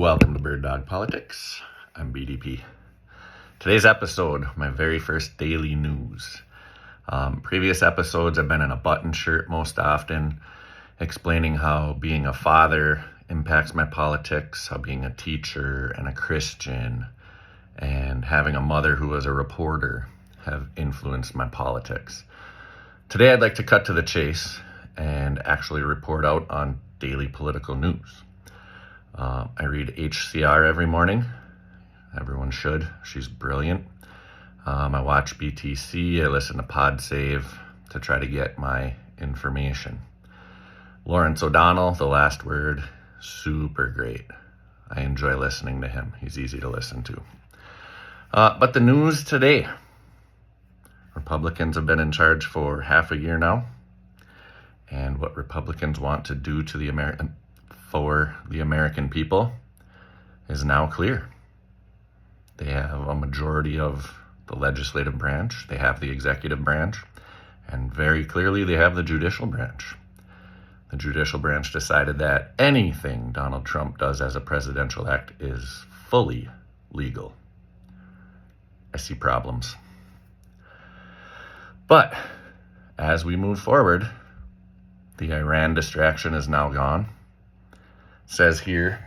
Welcome to Bird Dog Politics. I'm BDP. Today's episode, my very first daily news. Previous episodes, I've been in a button shirt most often, explaining how being a father impacts my politics, how being a teacher and a Christian and having a mother who was a reporter have influenced my politics. Today, I'd like to cut to the chase and actually report out on daily political news. I read HCR every morning. Everyone should. She's brilliant. I watch BTC. I listen to PodSave to try to get my information. Lawrence O'Donnell, The Last Word, super great. I enjoy listening to him. He's easy to listen to. But the news today. Republicans have been in charge for half a year now. And what Republicans want to do to the American people is now clear. They have a majority of the legislative branch, they have the executive branch, and very clearly they have the judicial branch. The judicial branch decided that anything Donald Trump does as a presidential act is fully legal. I see problems. But as we move forward, the Iran distraction is now gone. It says here,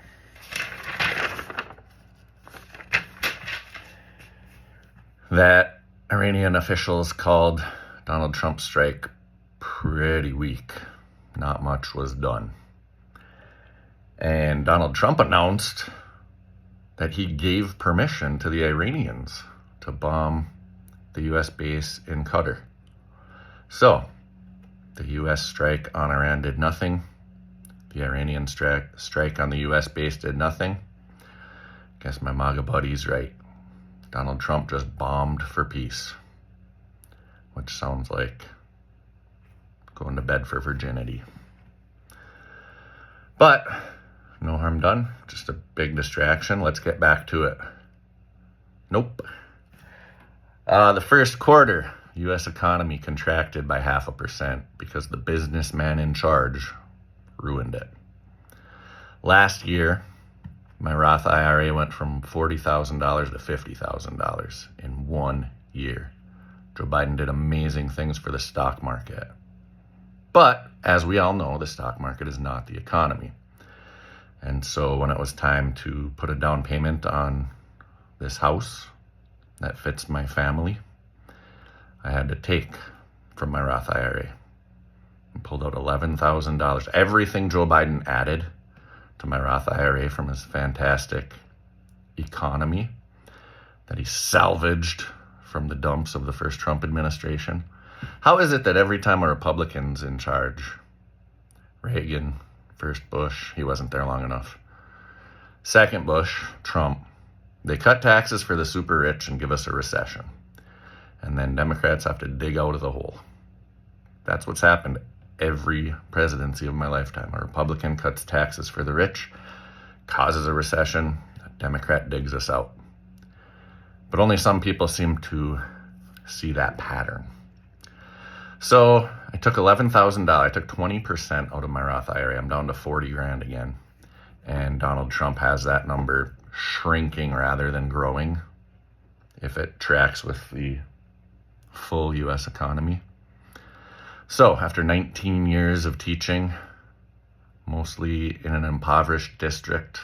that Iranian officials called Donald Trump's strike pretty weak. Not much was done. And Donald Trump announced that he gave permission to the Iranians to bomb the U.S. base in Qatar. So, the U.S. strike on Iran did nothing. The Iranian strike on the U.S. base did nothing. Guess my MAGA buddy's right. Donald Trump just bombed for peace, which sounds like going to bed for virginity. But no harm done, just a big distraction. Let's get back to it. Nope. The first quarter, U.S. economy contracted by 0.5% because the businessman in charge ruined it. Last year, my Roth IRA went from $40,000 to $50,000 in 1 year. Joe Biden did amazing things for the stock market. But, as we all know, the stock market is not the economy. And so when it was time to put a down payment on this house that fits my family, I had to take from my Roth IRA and pulled out $11,000. Everything Joe Biden added to my Roth IRA from his fantastic economy that he salvaged from the dumps of the first Trump administration. How is it that every time a Republican's in charge, Reagan, first Bush, he wasn't there long enough, second Bush, Trump, they cut taxes for the super rich and give us a recession. And then Democrats have to dig out of the hole. That's what's happened every presidency of my lifetime. A Republican cuts taxes for the rich, causes a recession, a Democrat digs us out. But only some people seem to see that pattern. So I took $11,000, I took 20% out of my Roth IRA. I'm down to $40,000 again. And Donald Trump has that number shrinking rather than growing if it tracks with the full U.S. economy. So, after 19 years of teaching, mostly in an impoverished district,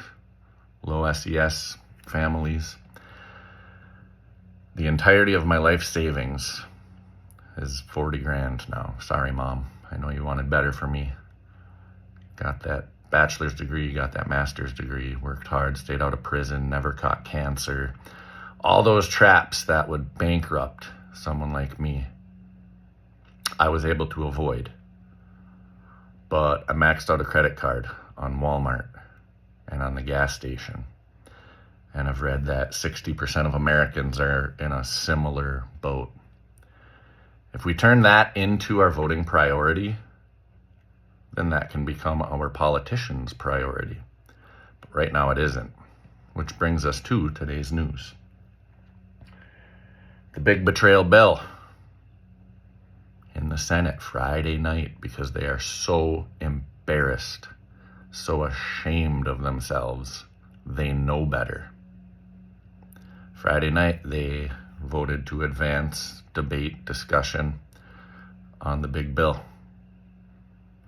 low SES families, the entirety of my life savings is $40,000 now. Sorry, Mom. I know you wanted better for me. Got that bachelor's degree, got that master's degree, worked hard, stayed out of prison, never caught cancer. All those traps that would bankrupt someone like me, I was able to avoid. But I maxed out a credit card on Walmart and on the gas station. And I've read that 60% of Americans are in a similar boat. If we turn that into our voting priority, then that can become our politicians' priority. But right now it isn't. Which brings us to today's news. The big betrayal bill in the Senate Friday night because they are so embarrassed, so ashamed of themselves they know better. Friday night, they voted to advance debate, discussion on the big bill.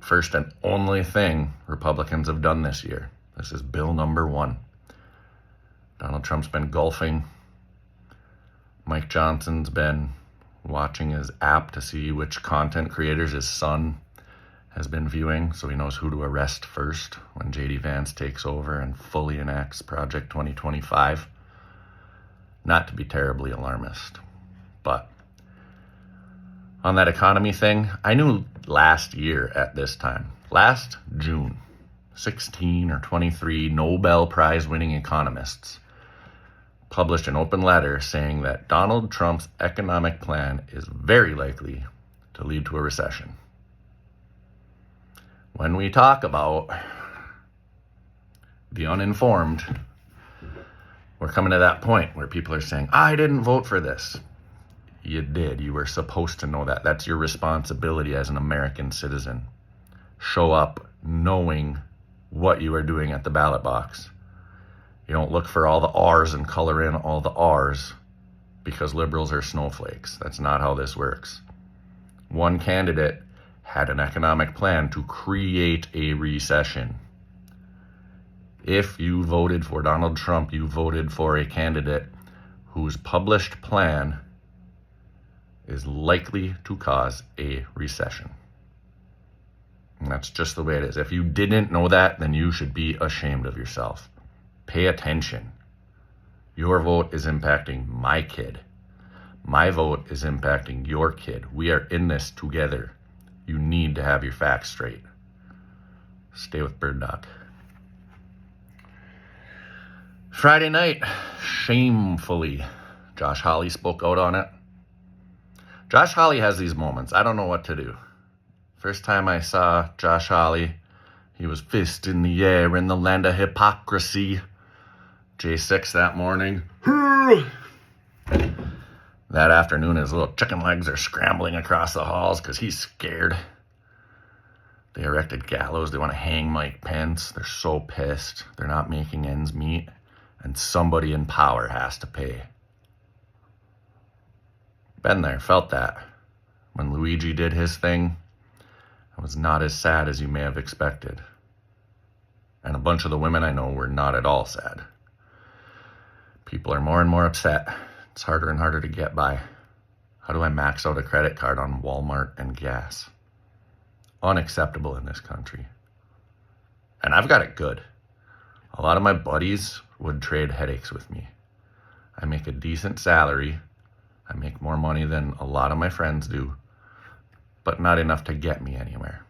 First and only thing Republicans have done this year. This is bill number 1. Donald Trump's been golfing. Mike Johnson's been watching his app to see which content creators his son has been viewing, so he knows who to arrest first when J.D. Vance takes over and fully enacts Project 2025. Not to be terribly alarmist, but on that economy thing, I knew last year at this time, last June, 16 or 23 Nobel Prize winning economists published an open letter saying that Donald Trump's economic plan is very likely to lead to a recession. When we talk about the uninformed, we're coming to that point where people are saying, I didn't vote for this. You did. You were supposed to know that. That's your responsibility as an American citizen. Show up knowing what you are doing at the ballot box. You don't look for all the R's and color in all the R's because liberals are snowflakes. That's not how this works. One candidate had an economic plan to create a recession. If you voted for Donald Trump, you voted for a candidate whose published plan is likely to cause a recession. And that's just the way it is. If you didn't know that, then you should be ashamed of yourself. Pay attention. Your vote is impacting my kid. My vote is impacting your kid. We are in this together. You need to have your facts straight. Stay with Bird Dog. Friday night, shamefully, Josh Hawley spoke out on it. Josh Hawley has these moments. I don't know what to do. First time I saw Josh Hawley, he was fist in the air in the land of hypocrisy. J6 that morning. That afternoon, his little chicken legs are scrambling across the halls because he's scared. They erected gallows. They want to hang Mike Pence. They're so pissed. They're not making ends meet. And somebody in power has to pay. Been there, felt that. When Luigi did his thing, I was not as sad as you may have expected. And a bunch of the women I know were not at all sad. People are more and more upset. It's harder and harder to get by. How do I max out a credit card on Walmart and gas? Unacceptable in this country. And I've got it good. A lot of my buddies would trade headaches with me. I make a decent salary. I make more money than a lot of my friends do, but not enough to get me anywhere.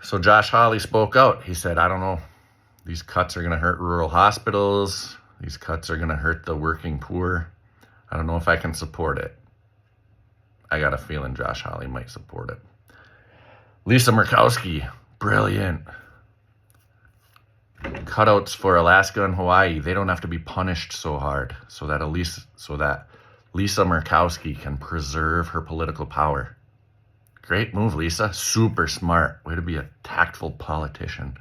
So Josh Hawley spoke out. He said, I don't know, these cuts are going to hurt rural hospitals. These cuts are going to hurt the working poor. I don't know if I can support it. I got a feeling Josh Hawley might support it. Lisa Murkowski, brilliant. Cutouts for Alaska and Hawaii. They don't have to be punished so hard so that Lisa Murkowski can preserve her political power. Great move, Lisa. Super smart. Way to be a tactful politician.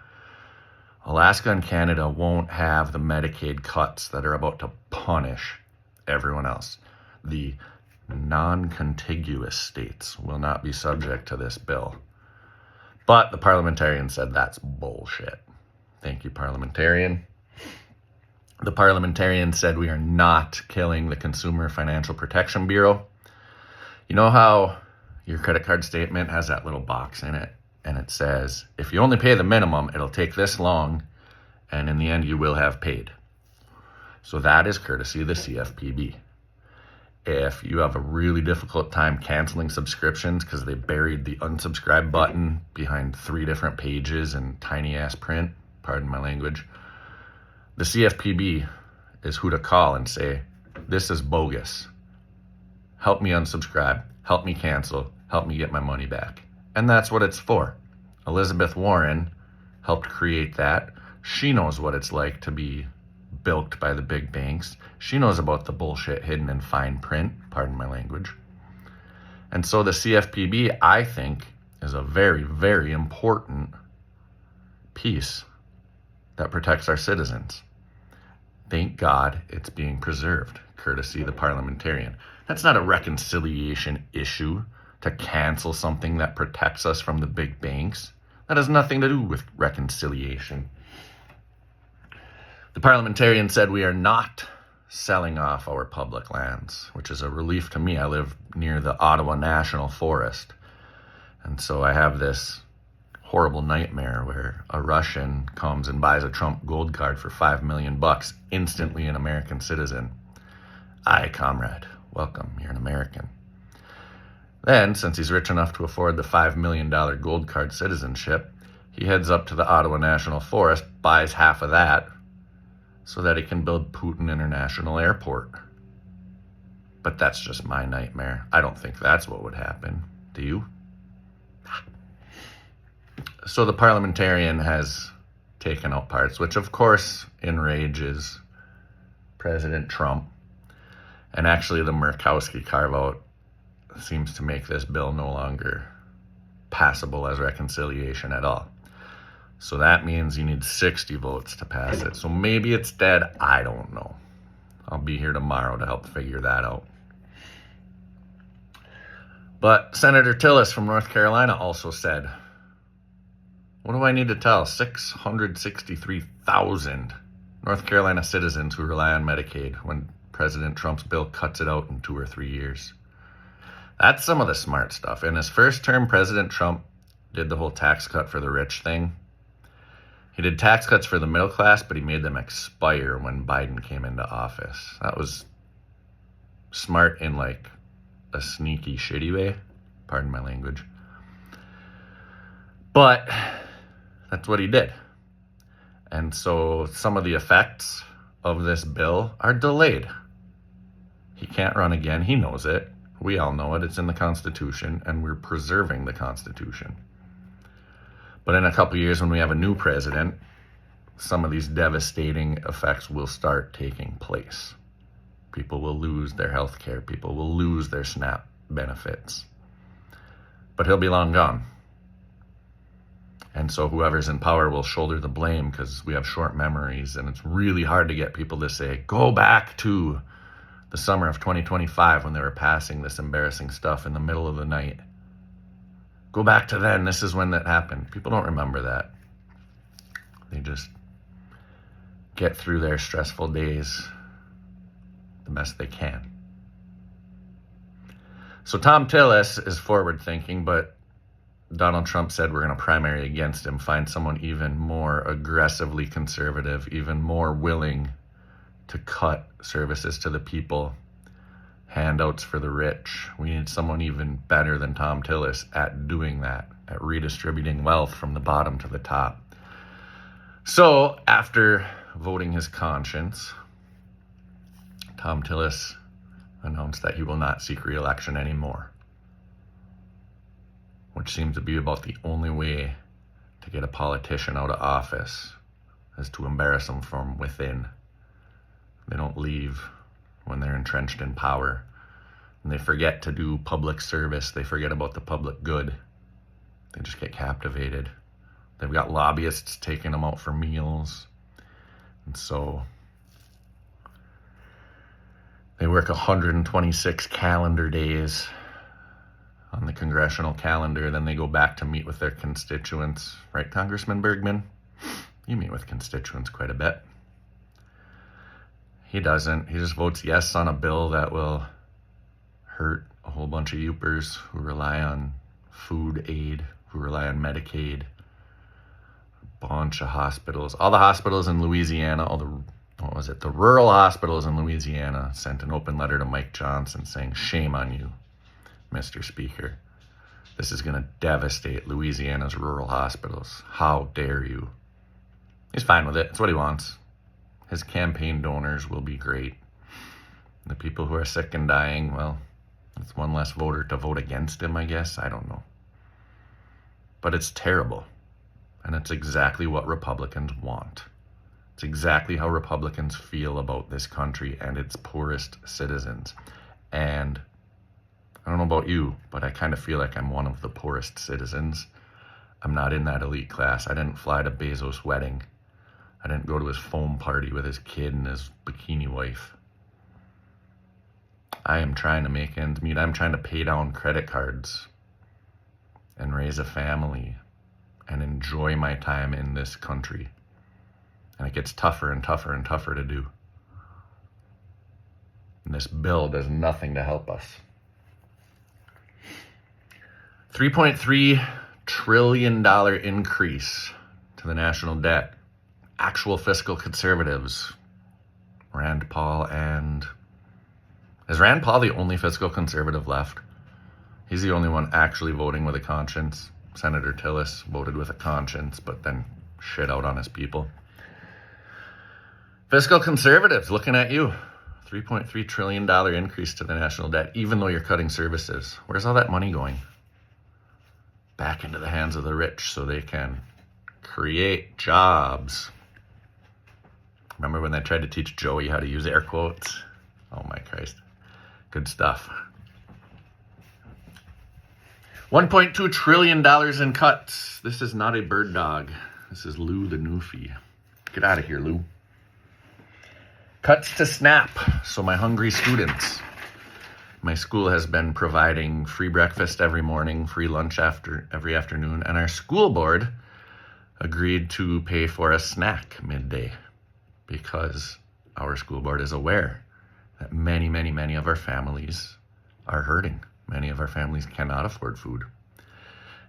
Alaska and Canada won't have the Medicaid cuts that are about to punish everyone else. The non-contiguous states will not be subject to this bill. But the parliamentarian said that's bullshit. Thank you, parliamentarian. The parliamentarian said we are not killing the Consumer Financial Protection Bureau. You know how your credit card statement has that little box in it, and it says, if you only pay the minimum, it'll take this long, and in the end, you will have paid. So that is courtesy of the CFPB. If you have a really difficult time canceling subscriptions because they buried the unsubscribe button behind 3 different pages in tiny-ass print, pardon my language, the CFPB is who to call and say, this is bogus. Help me unsubscribe. Help me cancel. Help me get my money back. And that's what it's for. Elizabeth Warren helped create that. She knows what it's like to be bilked by the big banks. She knows about the bullshit hidden in fine print, pardon my language. And so the CFPB, I think, is a very, very important piece that protects our citizens. Thank God it's being preserved, courtesy of the parliamentarian. That's not a reconciliation issue to cancel something that protects us from the big banks. That has nothing to do with reconciliation. The parliamentarian said we are not selling off our public lands, which is a relief to me. I live near the Ottawa National Forest. And so I have this horrible nightmare where a Russian comes and buys a Trump gold card for $5 million, instantly an American citizen. Aye, comrade, welcome, you're an American. Then, since he's rich enough to afford the $5 million gold card citizenship, he heads up to the Ottawa National Forest, buys half of that, so that he can build Putin International Airport. But that's just my nightmare. I don't think that's what would happen. Do you? So the parliamentarian has taken out parts, which of course enrages President Trump. And actually the Murkowski carve-out seems to make this bill no longer passable as reconciliation at all. So that means you need 60 votes to pass it. So maybe it's dead. I don't know. I'll be here tomorrow to help figure that out. But Senator Tillis from North Carolina also said, what do I need to tell 663,000 North Carolina citizens who rely on Medicaid when President Trump's bill cuts it out in 2 or 3 years? That's some of the smart stuff. In his first term, President Trump did the whole tax cut for the rich thing. He did tax cuts for the middle class, but he made them expire when Biden came into office. That was smart in like a sneaky, shitty way. Pardon my language. But that's what he did. And so some of the effects of this bill are delayed. He can't run again. He knows it. We all know it. It's in the Constitution, and we're preserving the Constitution. But in a couple of years, when we have a new president, some of these devastating effects will start taking place. People will lose their health care. People will lose their SNAP benefits. But he'll be long gone. And so whoever's in power will shoulder the blame because we have short memories, and it's really hard to get people to say, go back to the summer of 2025 when they were passing this embarrassing stuff in the middle of the night. Go back to then. This is when that happened. People don't remember that. They just get through their stressful days the best they can. So Tom Tillis is forward thinking, but Donald Trump said we're going to primary against him, find someone even more aggressively conservative, even more willing to cut services to the people, handouts for the rich. We need someone even better than Tom Tillis at doing that, at redistributing wealth from the bottom to the top. So after voting his conscience, Tom Tillis announced that he will not seek re-election anymore, which seems to be about the only way to get a politician out of office, is to embarrass them from within. They don't leave when they're entrenched in power, and they forget to do public service. They forget about the public good. They just get captivated. They've got lobbyists taking them out for meals, and so they work 126 calendar days on the congressional calendar. Then they go back to meet with their constituents. Right, Congressman Bergman? You meet with constituents quite a bit. He doesn't. He just votes yes on a bill that will hurt a whole bunch of youpers who rely on food aid, who rely on Medicaid, a bunch of hospitals. All the hospitals in Louisiana, the rural hospitals in Louisiana sent an open letter to Mike Johnson saying, shame on you, Mr. Speaker. This is going to devastate Louisiana's rural hospitals. How dare you? He's fine with it. It's what he wants. His campaign donors will be great. The people who are sick and dying, well, it's one less voter to vote against him, I guess. I don't know. But it's terrible. And it's exactly what Republicans want. It's exactly how Republicans feel about this country and its poorest citizens. And I don't know about you, but I kind of feel like I'm one of the poorest citizens. I'm not in that elite class. I didn't fly to Bezos' wedding. I didn't go to his foam party with his kid and his bikini wife. I am trying to make ends meet. I'm trying to pay down credit cards and raise a family and enjoy my time in this country. And it gets tougher and tougher and tougher to do. And this bill does nothing to help us. $3.3 trillion increase to the national debt. Actual fiscal conservatives. Rand Paul and... Is Rand Paul the only fiscal conservative left? He's the only one actually voting with a conscience. Senator Tillis voted with a conscience, but then shit out on his people. Fiscal conservatives, looking at you. $3.3 trillion increase to the national debt, even though you're cutting services. Where's all that money going? Back into the hands of the rich so they can create jobs. Remember when they tried to teach Joey how to use air quotes? Oh my Christ. Good stuff. $1.2 trillion in cuts. This is not a bird dog. This is Lou the Newfie. Get out of here, Lou. Cuts to SNAP. So my hungry students. My school has been providing free breakfast every morning, free lunch every afternoon, and our school board agreed to pay for a snack midday because our school board is aware that many, many, many of our families are hurting. Many of our families cannot afford food.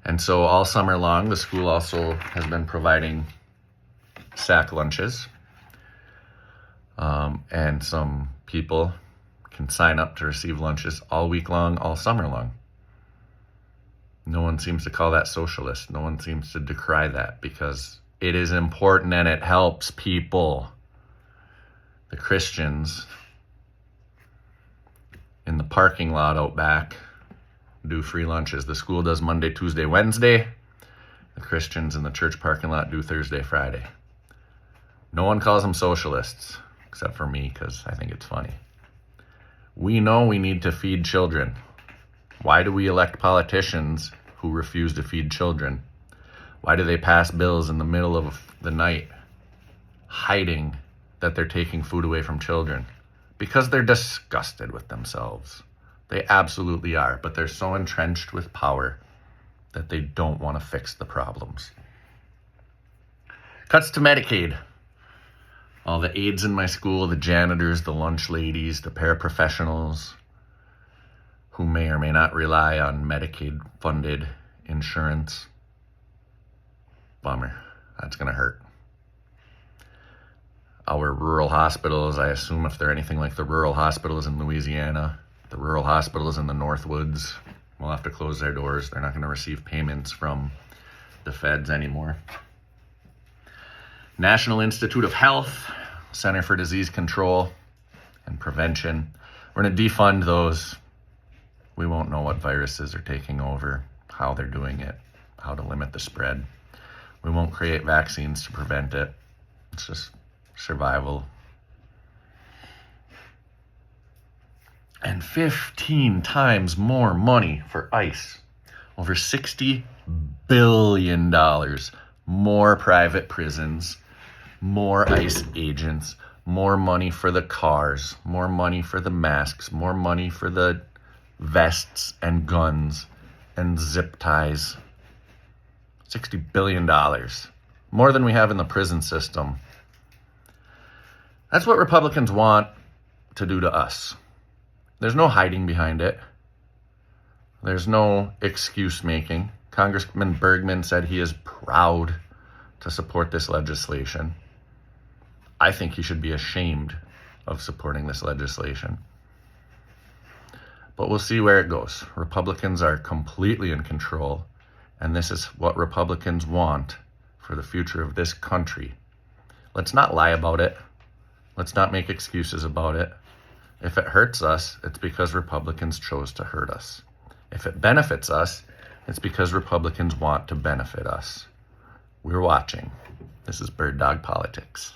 And so all summer long, the school also has been providing sack lunches. And some people can sign up to receive lunches all week long, all summer long. No one seems to call that socialist. No one seems to decry that because it is important and it helps people. The Christians in the parking lot out back do free lunches. The school does Monday, Tuesday, Wednesday. The Christians in the church parking lot do Thursday, Friday. No one calls them socialists, except for me, because I think it's funny. We know we need to feed children. Why do we elect politicians who refuse to feed children? Why do they pass bills in the middle of the night hiding that they're taking food away from children? Because they're disgusted with themselves. They absolutely are, but they're so entrenched with power that they don't want to fix the problems. Cuts to Medicaid. All the aides in my school, the janitors, the lunch ladies, the paraprofessionals who may or may not rely on Medicaid-funded insurance. Bummer. That's going to hurt. Our rural hospitals, I assume if they're anything like the rural hospitals in Louisiana, the rural hospitals in the Northwoods will have to close their doors. They're not going to receive payments from the feds anymore. National Institute of Health, Center for Disease Control and Prevention. We're going to defund those. We won't know what viruses are taking over, how they're doing it, how to limit the spread. We won't create vaccines to prevent it. It's just survival. And 15 times more money for ICE. Over $60 billion. More private prisons. More ICE agents. More money for the cars. More money for the masks. More money for the vests and guns and zip ties. $60 billion. More than we have in the prison system. That's what Republicans want to do to us. There's no hiding behind it. There's no excuse making. Congressman Bergman said he is proud to support this legislation. I think he should be ashamed of supporting this legislation. But we'll see where it goes. Republicans are completely in control, and this is what Republicans want for the future of this country. Let's not lie about it. Let's not make excuses about it. If it hurts us, it's because Republicans chose to hurt us. If it benefits us, it's because Republicans want to benefit us. We're watching. This is Bird Dog Politics.